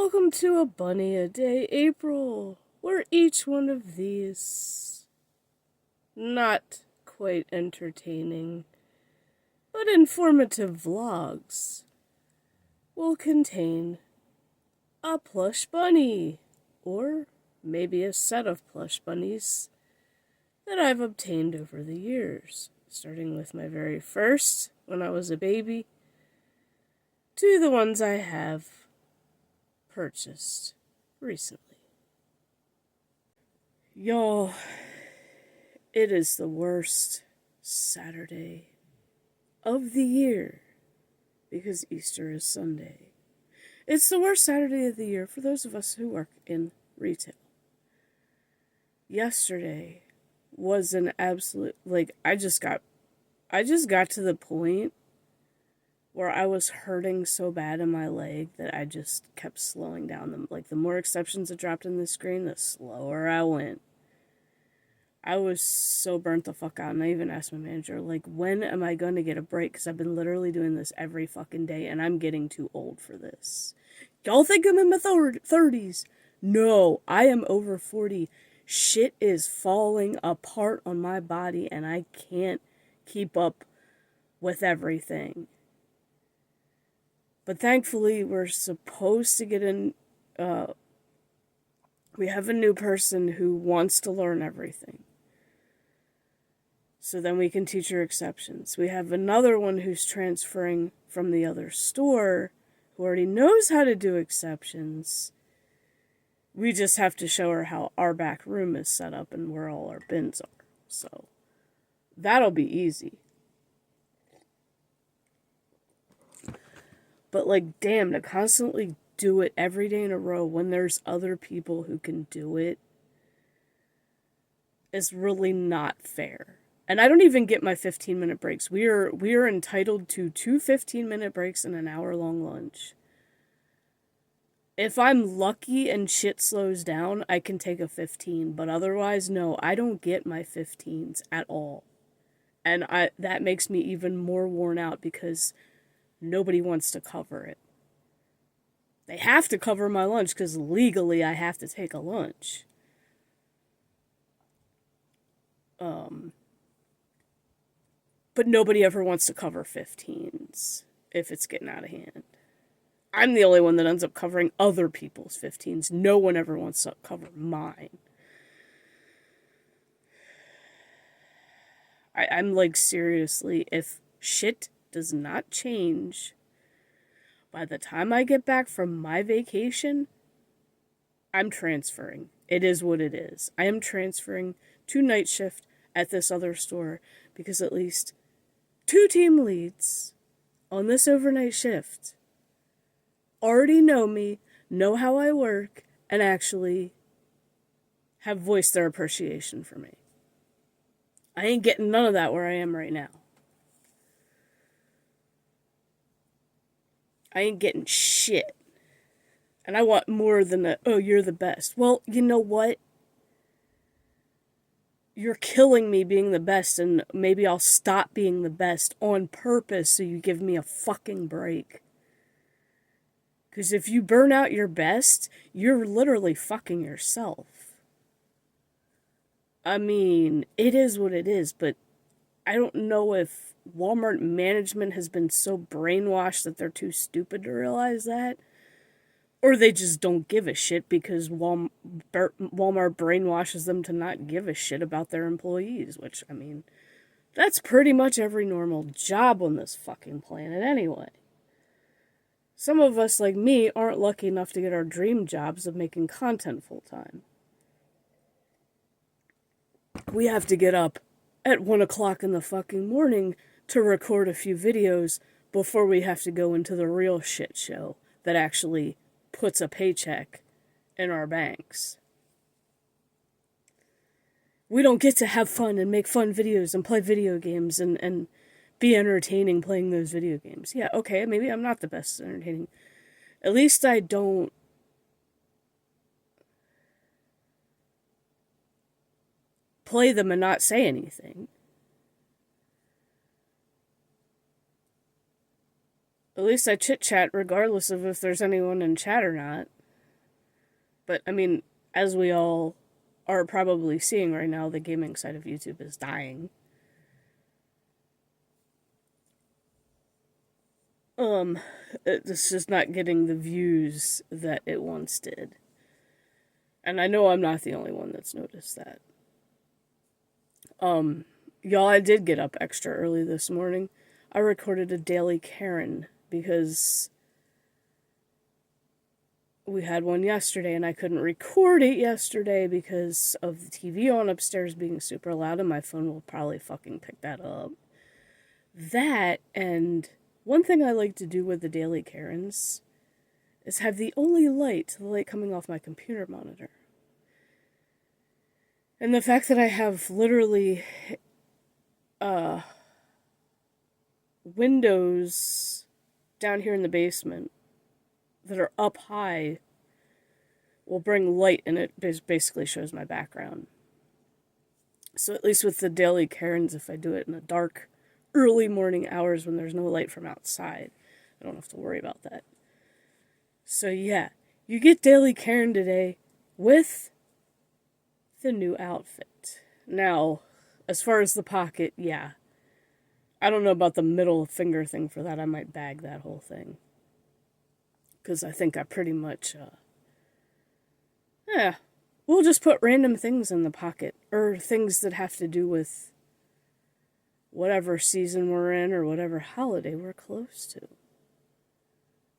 Welcome to a Bunny a Day April, where each one of these not quite entertaining but informative vlogs will contain a plush bunny, or maybe a set of plush bunnies that I've obtained over the years, starting with my very first when I was a baby to the ones I have purchased recently. Y'all, it is the worst Saturday of the year because Easter is Sunday. It's the worst Saturday of the year for those of us who work in retail. Yesterday was an absolute, I just got to the point where I was hurting so bad in my leg that I just kept slowing down. The more exceptions that dropped in the screen, the slower I went. I was so burnt the fuck out, and I even asked my manager, when am I going to get a break? Because I've been literally doing this every fucking day, and I'm getting too old for this. Y'all think I'm in my 30s? No, I am over 40. Shit is falling apart on my body, and I can't keep up with everything. But thankfully, we're supposed to get in, we have a new person who wants to learn everything. So then we can teach her exceptions. We have another one who's transferring from the other store who already knows how to do exceptions. We just have to show her how our back room is set up and where all our bins are. So that'll be easy. But damn, to constantly do it every day in a row when there's other people who can do it is really not fair. And I don't even get my 15-minute breaks. We are entitled to 2 15-minute breaks and an hour-long lunch. If I'm lucky and shit slows down, I can take a 15. But otherwise, no, I don't get my 15s at all. And that makes me even more worn out because nobody wants to cover it. They have to cover my lunch because legally I have to take a lunch. But nobody ever wants to cover 15s if it's getting out of hand. I'm the only one that ends up covering other people's 15s. No one ever wants to cover mine. I'm seriously, if shit does not change by the time I get back from my vacation, I'm transferring. It is what it is. I am transferring to night shift at this other store because at least 2 team leads on this overnight shift already know me, know how I work, and actually have voiced their appreciation for me. I ain't getting none of that where I am right now. I ain't getting shit. And I want more than oh, you're the best. Well, you know what? You're killing me being the best, and maybe I'll stop being the best on purpose so you give me a fucking break. Because if you burn out your best, you're literally fucking yourself. I mean, it is what it is, but I don't know if Walmart management has been so brainwashed that they're too stupid to realize that. Or they just don't give a shit because Walmart brainwashes them to not give a shit about their employees. Which, I mean, that's pretty much every normal job on this fucking planet anyway. Some of us, like me, aren't lucky enough to get our dream jobs of making content full-time. We have to get up at 1 o'clock in the fucking morning to record a few videos before we have to go into the real shit show that actually puts a paycheck in our banks. We don't get to have fun and make fun videos and play video games and be entertaining playing those video games. Yeah, okay, maybe I'm not the best at entertaining. At least I don't play them and not say anything. At least I chit-chat regardless of if there's anyone in chat or not. But, I mean, as we all are probably seeing right now, the gaming side of YouTube is dying. Um, it's just not getting the views that it once did. And I know I'm not the only one that's noticed that. Y'all, I did get up extra early this morning. I recorded a daily Karen because we had one yesterday and I couldn't record it yesterday because of the TV on upstairs being super loud, and my phone will probably fucking pick that up. That, and one thing I like to do with the daily Karens is have the only light, the light coming off my computer monitor. And the fact that I have literally windows down here in the basement that are up high will bring light, and it basically shows my background. So at least with the daily Karens, if I do it in the dark, early morning hours when there's no light from outside, I don't have to worry about that. So yeah, you get daily Karen today with the new outfit. Now, as far as the pocket, yeah. I don't know about the middle finger thing for that. I might bag that whole thing. Because I think I pretty much, we'll just put random things in the pocket. Or things that have to do with whatever season we're in or whatever holiday we're close to.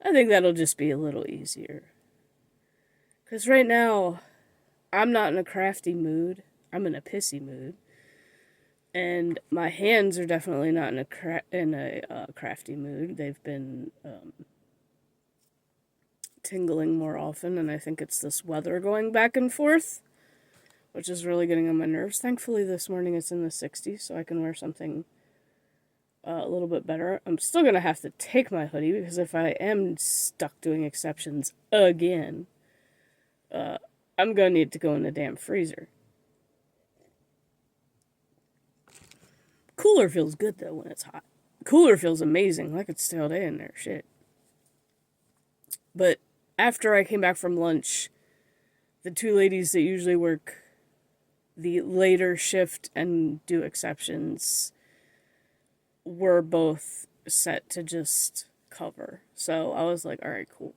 I think that'll just be a little easier. Because right now, I'm not in a crafty mood. I'm in a pissy mood. And my hands are definitely not in a crafty mood. They've been tingling more often, and I think it's this weather going back and forth, which is really getting on my nerves. Thankfully, this morning it's in the 60s, so I can wear something a little bit better. I'm still going to have to take my hoodie, because if I am stuck doing exceptions again, I'm going to need to go in the damn freezer. Cooler feels good, though, when it's hot. Cooler feels amazing. I could stay all day in there. Shit. But after I came back from lunch, the two ladies that usually work the later shift and do exceptions were both set to just cover. So I was like, alright, cool.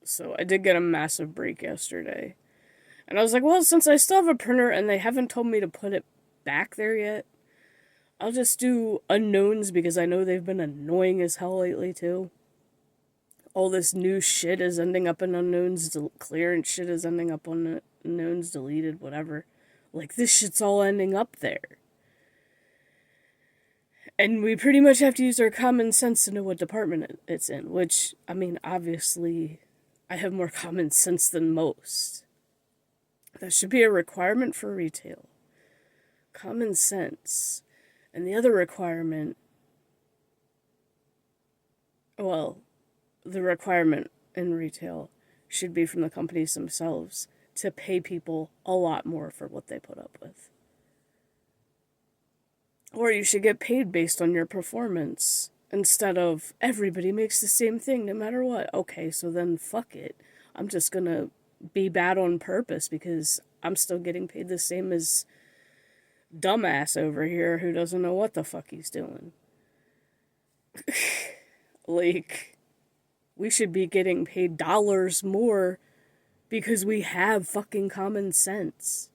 So I did get a massive break yesterday. And I was like, well, since I still have a printer and they haven't told me to put it back there yet, I'll just do unknowns, because I know they've been annoying as hell lately too. All this new shit is ending up in unknowns, clearance shit is ending up on unknowns, deleted, whatever. Like, this shit's all ending up there. And we pretty much have to use our common sense to know what department it's in, which, I mean, obviously, I have more common sense than most. That should be a requirement for retail. Common sense. And the other requirement, well, the requirement in retail should be from the companies themselves to pay people a lot more for what they put up with. Or you should get paid based on your performance, instead of everybody makes the same thing no matter what. Okay, so then fuck it. I'm just gonna be bad on purpose because I'm still getting paid the same as dumbass over here who doesn't know what the fuck he's doing. Like, we should be getting paid dollars more because we have fucking common sense.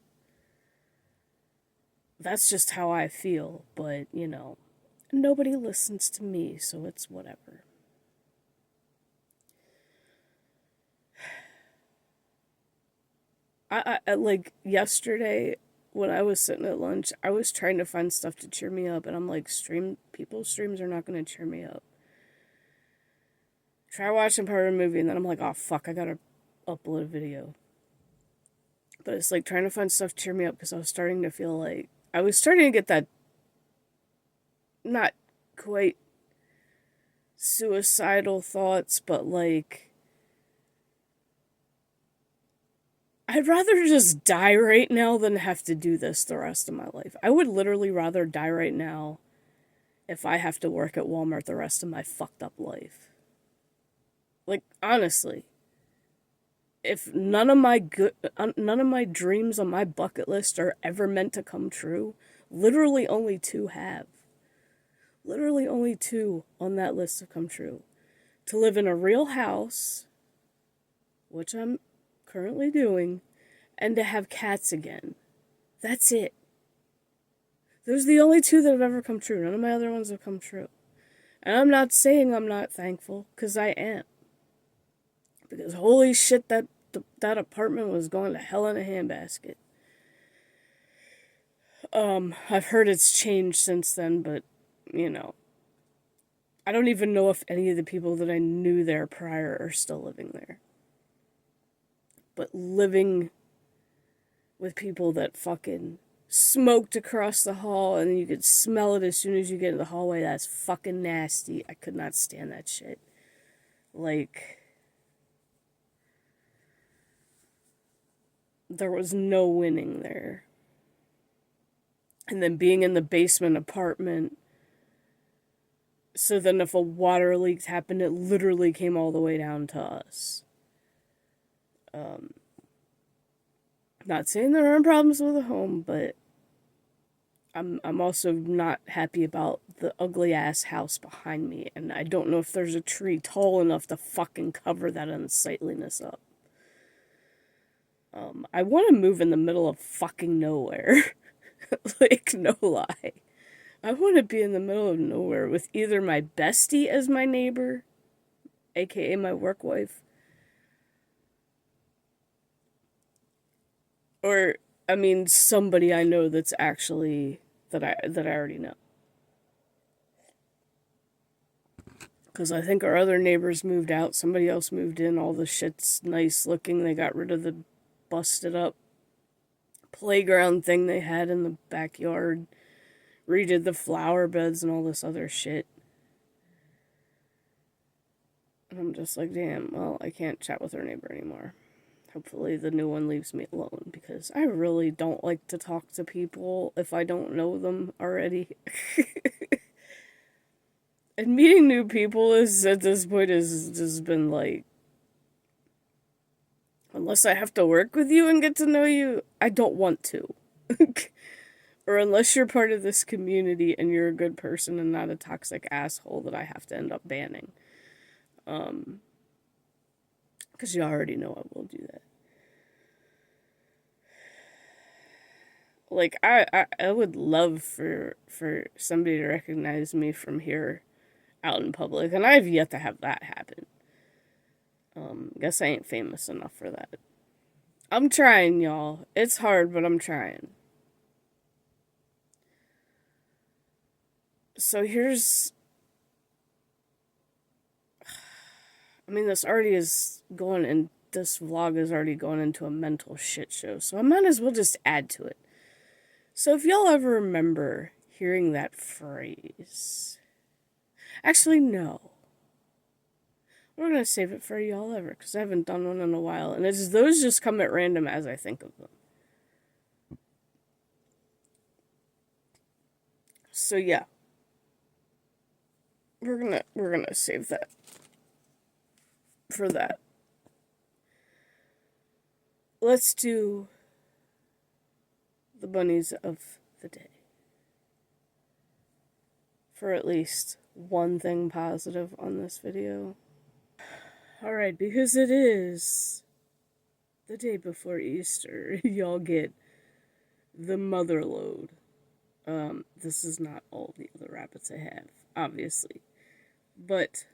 That's just how I feel, but, you know, nobody listens to me, so it's whatever. I like, yesterday, when I was sitting at lunch, I was trying to find stuff to cheer me up, and I'm like, people's streams are not going to cheer me up. Try watching part of a movie, and then I'm like, oh, fuck, I gotta upload a video. But it's like trying to find stuff to cheer me up, because I was starting to feel like, I was starting to get that, not quite suicidal thoughts, but like, I'd rather just die right now than have to do this the rest of my life. I would literally rather die right now if I have to work at Walmart the rest of my fucked up life. Like, honestly. if none of my dreams on my bucket list are ever meant to come true, literally only two have. Literally only two on that list have come true. To live in a real house, which I'm currently doing, and to have cats again. That's it. Those are the only two that have ever come true. None of my other ones have come true. And I'm not saying I'm not thankful, because I am. Because holy shit, that apartment was going to hell in a handbasket. I've heard it's changed since then, but, you know. I don't even know if any of the people that I knew there prior are still living there. But living with people that fucking smoked across the hall and you could smell it as soon as you get in the hallway, that's fucking nasty. I could not stand that shit. Like, there was no winning there. And then being in the basement apartment, so then if a water leak happened, it literally came all the way down to us. Not saying there aren't problems with the home, but I'm also not happy about the ugly ass house behind me, and I don't know if there's a tree tall enough to fucking cover that unsightliness up. I want to move in the middle of fucking nowhere. Like, no lie. I want to be in the middle of nowhere with either my bestie as my neighbor, aka my work wife, or, I mean, somebody I know that's actually, that I already know. Because I think our other neighbors moved out, somebody else moved in, all the shit's nice looking, they got rid of the busted up playground thing they had in the backyard, redid the flower beds and all this other shit. And I'm just like, damn, well, I can't chat with our neighbor anymore. Hopefully the new one leaves me alone, because I really don't like to talk to people if I don't know them already. And meeting new people is, at this point, has just been like, unless I have to work with you and get to know you, I don't want to. Or unless you're part of this community and you're a good person and not a toxic asshole that I have to end up banning. Because you already know I will do that. Like, I would love for somebody to recognize me from here out in public, and I've yet to have that happen. Guess I ain't famous enough for that. I'm trying, y'all. It's hard, but I'm trying. So here's... I mean, this already is going, and this vlog is already going into a mental shit show, so I might as well just add to it. So if y'all ever remember hearing that phrase... Actually, no. We're going to save it for y'all ever, because I haven't done one in a while, and it's those just come at random as I think of them. So yeah. We're gonna save that for that. Let's do the bunnies of the day. For at least one thing positive on this video. Alright, because it is the day before Easter, y'all get the mother load. This is not all the other rabbits I have, obviously. But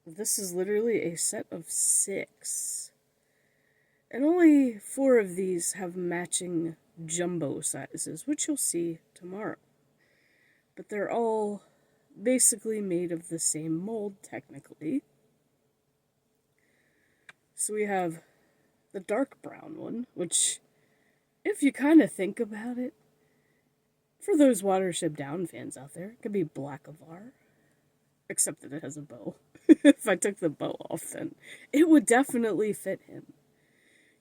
this is literally a set of 6. And only 4 of these have matching jumbo sizes, which you'll see tomorrow. But they're all basically made of the same mold, technically. So we have the dark brown one, which, if you kind of think about it, for those Watership Down fans out there, it could be Black Avar. Except that it has a bow. If I took the bow off, then it would definitely fit him.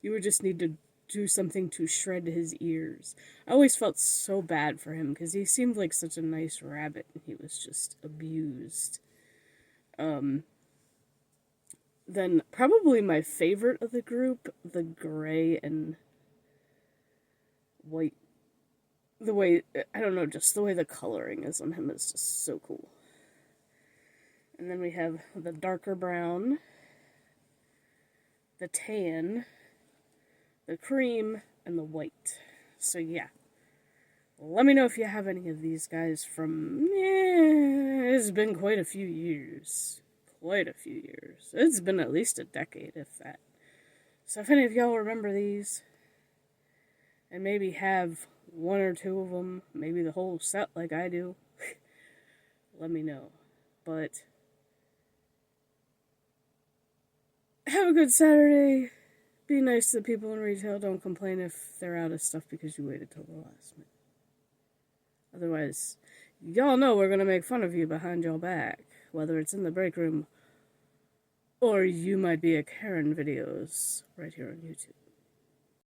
You would just need to do something to shred his ears. I always felt so bad for him, because he seemed like such a nice rabbit, and he was just abused. Then probably my favorite of the group, the gray and white. The way, I don't know, just the way the coloring is on him is just so cool. And then we have the darker brown, the tan, the cream, and the white. So yeah, let me know if you have any of these guys from, it's been quite a few years. Quite a few years. It's been at least a decade, if that. So if any of y'all remember these, and maybe have one or two of them, maybe the whole set like I do, let me know. But have a good Saturday. Be nice to the people in retail. Don't complain if they're out of stuff because you waited till the last minute. Otherwise, y'all know we're going to make fun of you behind your back, whether it's in the break room or you might be a Karen videos right here on YouTube.